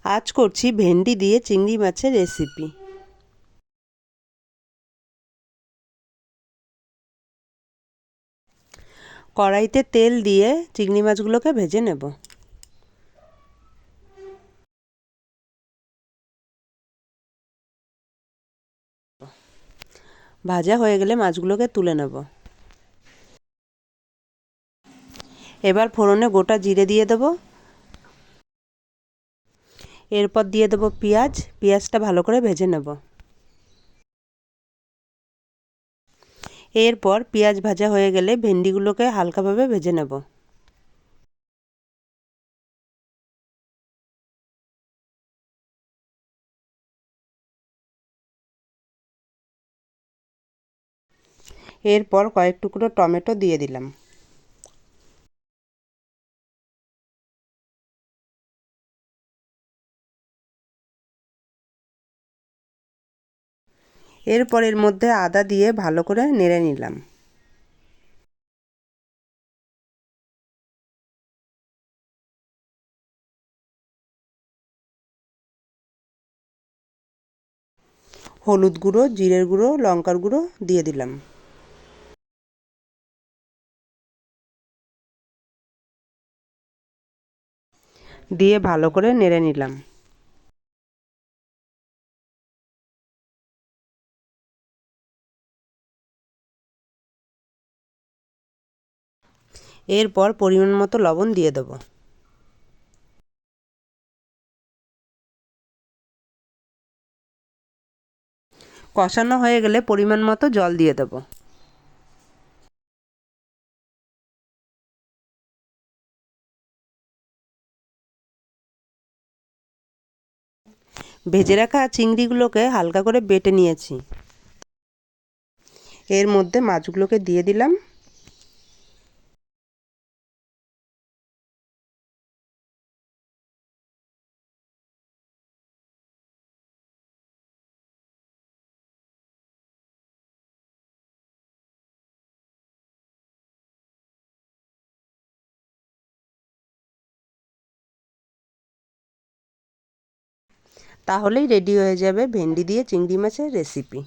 আজ করছি ভেন্ডি দিয়ে চিংড়ি মাছের রেসিপি। কড়াইতে তেল দিয়ে চিংড়ি মাছগুলোকে ভেজে নেব। ভাজা হয়ে গেলে মাছগুলোকে তুলে নেব। এবার ফোড়নে গোটা জিরে দিয়ে দেব। এরপর দিয়ে দেব পেঁয়াজ। পেঁয়াজটা ভালো করে ভেজে নেব। এরপর পেঁয়াজ ভাজা হয়ে গেলে ভেন্ডিগুলোকে হালকাভাবে ভেজে নেব। এরপর কয়েক টুকরো টমেটো দিয়ে দিলাম। এরপর এর মধ্যে আদা দিয়ে ভালো করে নেড়ে নিলাম। হলুদ গুঁড়ো, জিরের গুঁড়ো, লঙ্কার গুঁড়ো দিয়ে দিলাম। দিয়ে ভালো করে নেড়ে নিলাম। এরপর পরিমাণ মতো লবণ দিয়ে দেব। কষানো হয়ে গেলে পরিমাণ মতো জল দিয়ে দেব। ভেজে রাখা চিংড়িগুলোকে হালকা করে বেটে নিয়েছি। এর মধ্যে মাছগুলোকে দিয়ে দিলাম। তাহলেই রেডি হয়ে যাবে ভেন্ডি দিয়ে চিংড়ি মাছের রেসিপি।